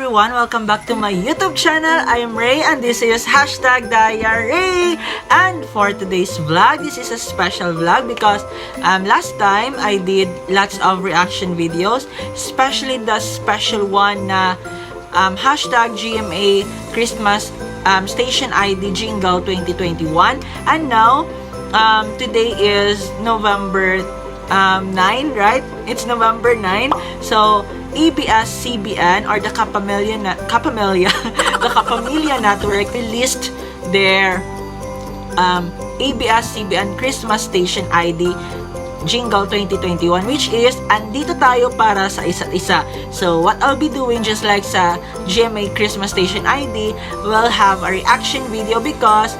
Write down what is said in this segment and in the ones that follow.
everyone! Welcome back to my YouTube channel. I am Ray and this is hashtag DiaRey. And for today's vlog, this is a special vlog because last time I did lots of reaction videos, especially the special one na hashtag GMA Christmas Station ID Jingle 2021. And now, today is November 9, right? It's November 9. So, ABS-CBN or the Kapamilya Network released their ABS-CBN Christmas Station ID Jingle 2021, which is Andito tayo para sa isa't isa. So, what I'll be doing, just like sa GMA Christmas Station ID, we'll have a reaction video because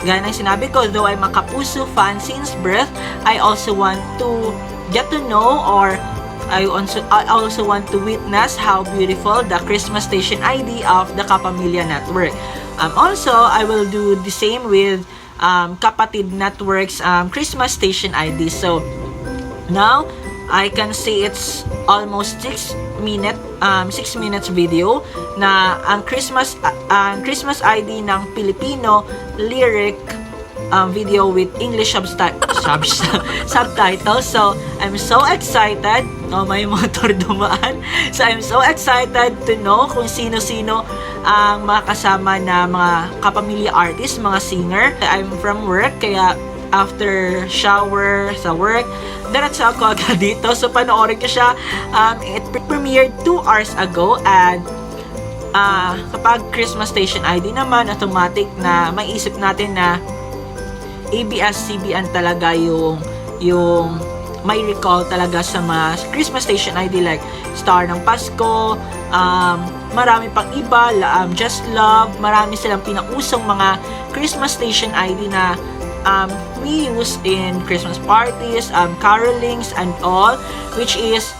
gaya ng sinabi ko, though I'm a Kapuso fan since birth, I also want to get to know, or I also want to witness how beautiful the Christmas Station ID of the Kapamilya Network. Also, I will do the same with Kapatid Network's Christmas Station ID. So, now, I can see it's almost 6 minutes video na ang Christmas ID ng Filipino lyric video with English subtitles. So, I'm so excited. Oh, may motor dumaan. So, I'm so excited to know kung sino-sino ang mga kasama na mga kapamilya artist, mga singer. I'm from work, kaya after shower sa work, diretso ako agad dito. So, panoorin ko siya. It premiered 2 hours ago, and kapag Christmas Station ID naman, automatic na maisip natin na ABS-CBN talaga yung may recall talaga sa mga Christmas Station ID, like Star ng Pasko, marami pang iba, Just Love, marami silang pinausong mga Christmas Station ID na we use in Christmas parties, carolings and all, which is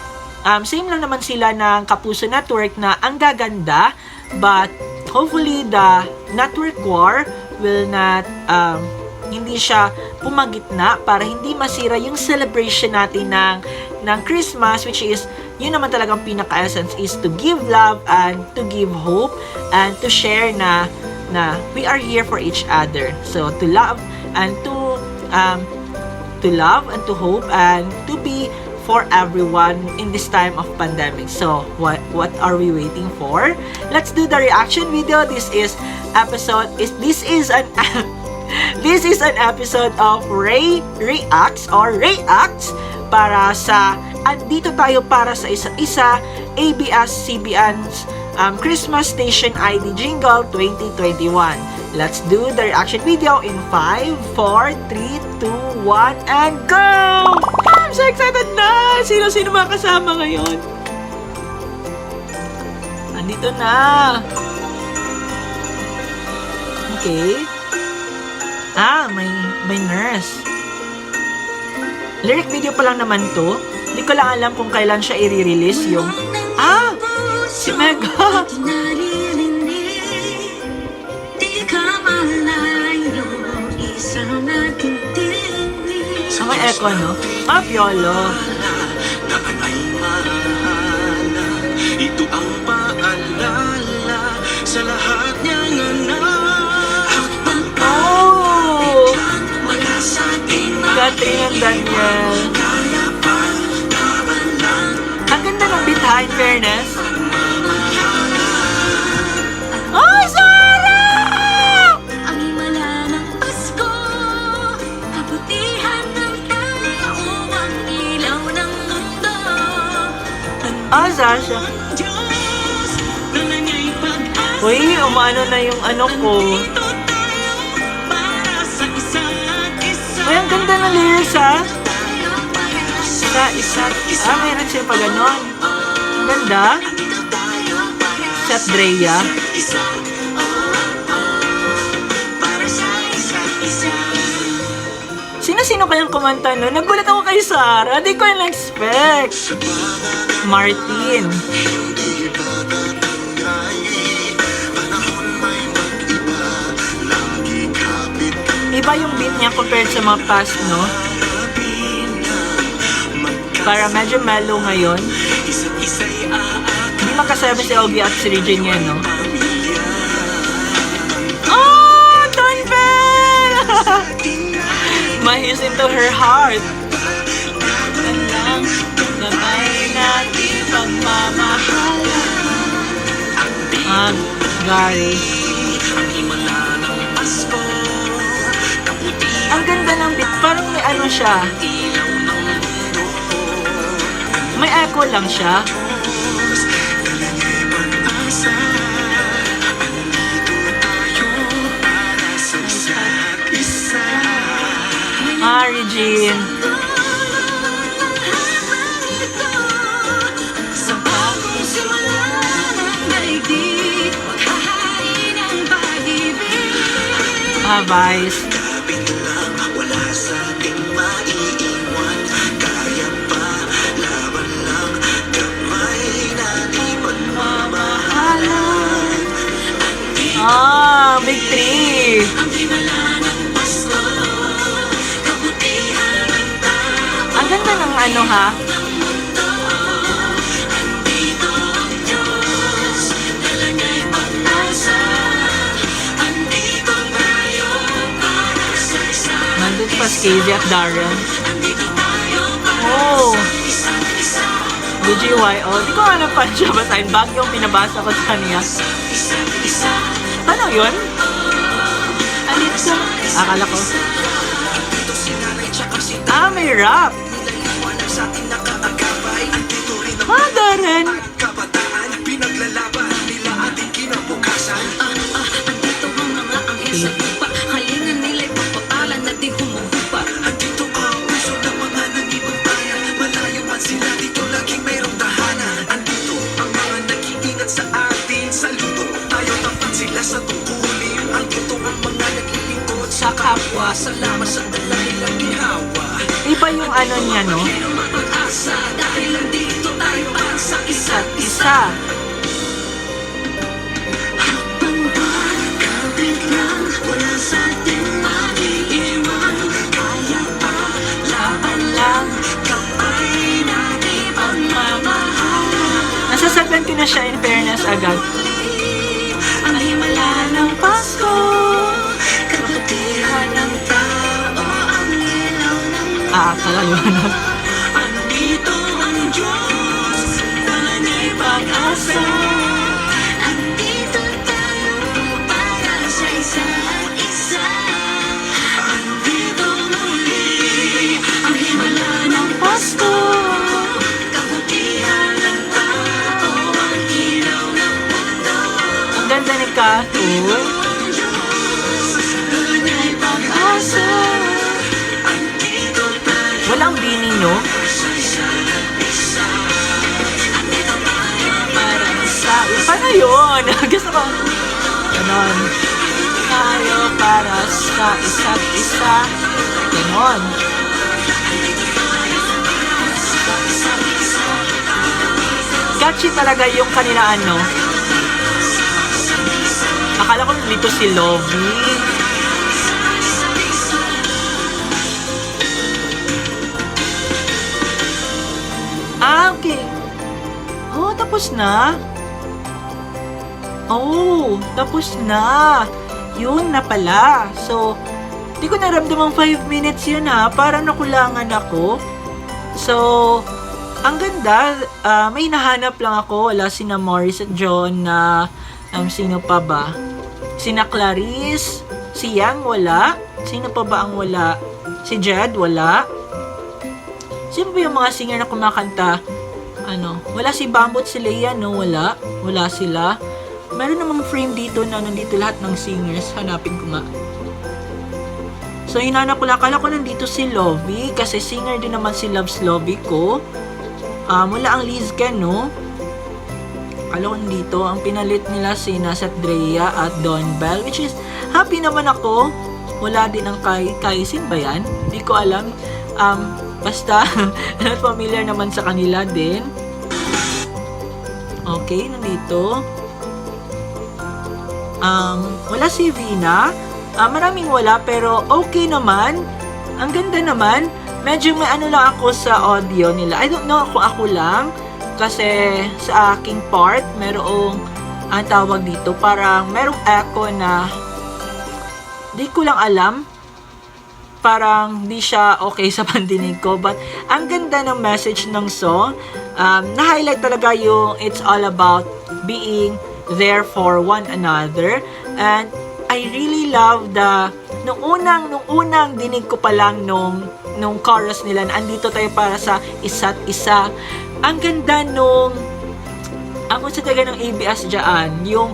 same lang naman sila ng Kapuso Network na ang gaganda, but hopefully the network war will not hindi siya pumagitna para hindi masira yung celebration natin ng Christmas, which is yun naman talagang pinaka-essence, is to give love and to give hope and to share na we are here for each other. So to love and to love and to hope and to be for everyone in this time of pandemic. So what are we waiting for? Let's do the reaction video. This is an episode of Ray Reacts or Reacts para sa Andito tayo para sa isa't isa, ABS-CBN's Christmas Station ID Jingle 2021. Let's do the reaction video in 5, 4, 3, 2, 1, and go! I'm so excited na! Sino-sino mga kasama ngayon? Andito na! Okay. May nurse. Lyric video pa lang naman to. Hindi ko lang alam kung kailan siya i-release yung... Si Mega! May echo, no? Piolo. Ito ang paalala sa lahat niyang Catherine and Daniel. Ang ganda ng behind, fairness. Ay, Sarah! Ang himala ng Pasko, kabutihan ng tao, ang ilaw ng mundo. Sasha. Uy, umano na yung ano ko. Ay, ang ganda ng lyrics, ha? Meron siya pa ganon. Ang ganda. Sat Drea. Sino-sino kayang kumanta nun? Nagulat ako kay Sarah. Di ko yung expect. Martin. Iba yung beat niya compared sa mga past, no? Para medyo mellow ngayon. Hindi magkasama si Ogie at si Regine yan, no? Oh! Donbell! Mahis into her heart. Lang, gabay natin pagmamahalan. Gary. Ang ganda ng beat. Parang may ano siya. May echo lang siya. Regine. Vice. Big three. Ang ganda ng ano ha. Nandun pa Casey at Darren. Oh. DJYO. Di ko alam pa siya basahin. Bag yung pinabasa ko sa kanya. Ano yun? Alipsa. Akala ko. May rap. Darren. Sa kapwa, salamat sa dalahilang ihawa. Iba yung ano niya, no? Dahil nandito tayo para sa isa't isa. Habang pagkabit lang, wala sa ating mag-iiwan. Kaya pa, laban lang, kapay natin pagmamahalan. Nasasabihan ko na siya in fairness agad. Ang himala ng Pasko, kabutihan ng tao, ang ilaw ng kalaliwanag. Andito ang Diyos, wala niya'y pag-asa. Andito tayo para sa isa't isa. Andito muli ang himala ng Pasko, kabutihan ng tao, ang ilaw ng mundo. Ang ganda ni Katoy. Walang bini, no? Paano yun? Gusto ko. Ganon. Tayo para sa isa't isa. Ganon. Catchy talaga yung kanila ano. Akala ko dito si Lovie. Okay. Oh, tapos na. Oh, tapos na. Yun na pala. So, di ko naramdamang 5 minutes yun ha. Parang nakulangan ako. So, ang ganda. May nahanap lang ako. Wala sina Morris at John na sino pa ba? Sina Clarice. Si Yang wala. Sino pa ba ang wala? Si Jed wala. Sino ba yung mga singer na kumakanta? Wala si Bamboo at si Leia, no? Wala. Wala sila. Meron namang frame dito na nandito lahat ng singers. Hanapin ko nga. So, hinanap ko lang. Akala ko nandito si Lovie. Kasi singer din naman si Loves Lovie ko. Wala ang Liz Ken, no? Akala ko nandito. Ang pinalit nila si Nasat Drea at Don Bell. Which is, happy naman ako. Wala din ang Kaisin ba yan? Hindi ko alam. Basta, not familiar naman sa kanila din. Okay, nandito. Wala si Vina. Maraming wala, pero okay naman. Ang ganda naman. Medyo may ano lang ako sa audio nila. I don't know kung ako lang. Kasi sa aking part, merong, ang tawag dito, parang merong echo na di ko lang alam. Parang di siya okay sa pandinig ko. But ang ganda ng message ng song. Na-highlight talaga yung it's all about being there for one another. And I really love nung unang dinig ko pa lang nung chorus nila na andito tayo para sa isa't isa. Ang ganda nung ako sa taga ng ABS dyan, yung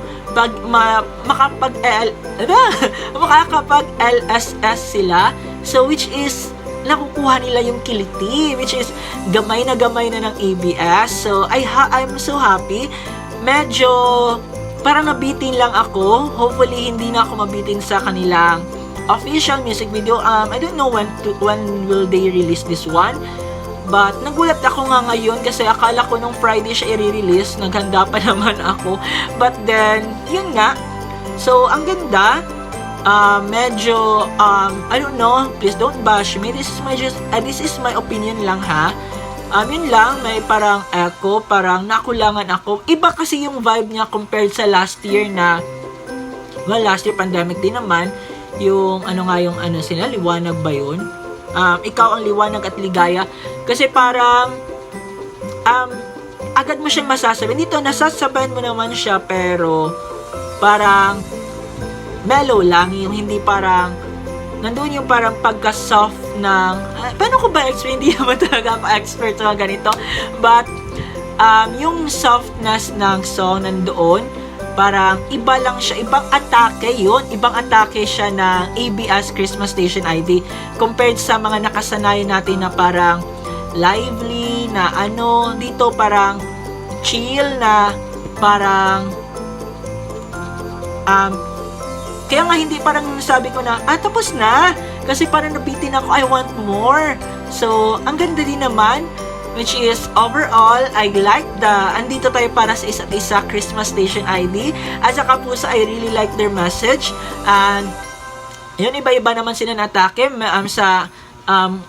makakapag LSS sila. So, which is, nakukuha nila yung kiliti, which is, gamay na ng ABS. So, I'm so happy. Medyo, parang nabitin lang ako. Hopefully, hindi na ako mabitin sa kanilang official music video. I don't know when will they release this one. But, nagulat ako nga ngayon kasi akala ko nung Friday siya i-release. Naghanda pa naman ako. But then, yun nga. So, ang ganda. Medyo, I don't know, please don't bash me. This is my opinion lang ha. Yun lang, may parang echo, parang nakulangan ako. Iba kasi yung vibe niya compared sa last year na, well, last year pandemic din naman. Yung, sila, liwanag ba yun? Ikaw ang liwanag at ligaya. Kasi parang, agad mo siyang masasabihin. Dito, nasasabayan mo naman siya, pero, parang, mellow lang, yung hindi parang nandun yung parang pagka-soft ng paano ko ba explain, hindi naman talaga ako expert sa ganito, but yung softness ng song nandoon, parang iba lang siya, ibang atake siya ng ABS Christmas Station ID compared sa mga nakasanayan natin na parang lively na dito parang chill na parang kaya nga hindi parang sabi ko na, tapos na. Kasi parang nabitin ako, I want more. So, ang ganda din naman, which is overall, I like andito tayo para sa isa't isa Christmas Station ID. At sa Kapuso, I really like their message. And, yun, iba-iba naman sila na-atake. Sa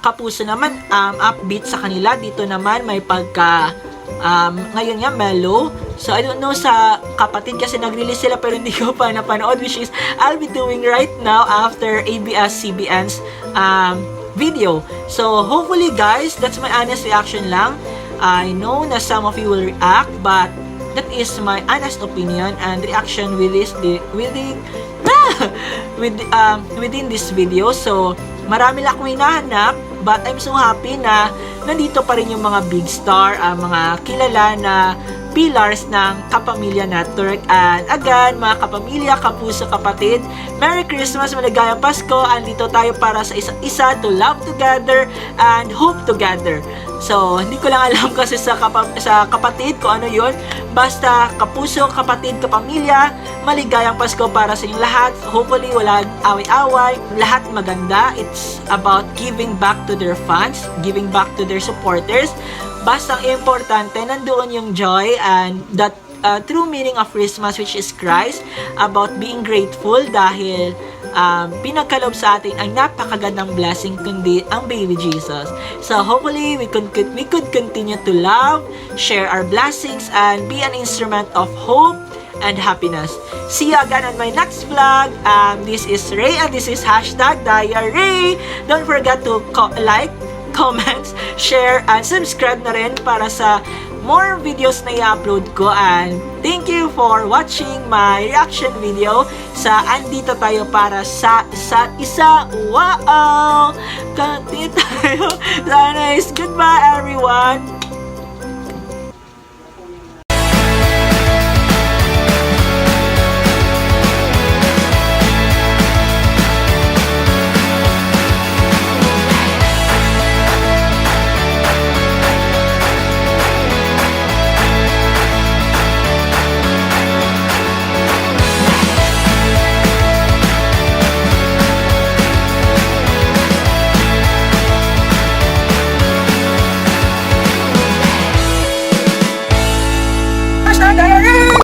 Kapuso naman, upbeat sa kanila. Dito naman, may pagka, ngayon nga, mellow. So, I don't know sa kapatid kasi nag-release sila pero hindi ko pa napanood, which is I'll be doing right now after ABS-CBN's video. So, hopefully guys, that's my honest reaction lang. I know na some of you will react, but that is my honest opinion and reaction within this video. So, marami lang akong hinahanap, but I'm so happy na nandito pa rin yung mga big star, mga kilala na pillars ng Kapamilya Network. And again, mga kapamilya, kapuso, kapatid, Merry Christmas, maligayang Pasko. Andito tayo para sa isa't isa to love together and hope together. So, hindi ko lang alam kasi sa kapatid ko ano yun. Basta kapuso, kapatid, kapamilya, maligayang Pasko para sa inyong lahat. Hopefully, wala away-away. Lahat maganda. It's about giving back to their fans, giving back to their supporters. Basta ang importante, nandoon yung joy and that true meaning of Christmas, which is Christ, about being grateful dahil pinagkaloob sa atin ang napakagandang blessing kundi ang baby Jesus. So hopefully we could continue to love, share our blessings, and be an instrument of hope and happiness. See you again on my next vlog. This is Ray and this is #DiaRey. Don't forget to like, comments, share, and subscribe na rin para sa more videos na i-upload ko. And thank you for watching my reaction video sa Andito Tayo para sa isa't isa. Wow! Continue tayo. Nice. Goodbye everyone!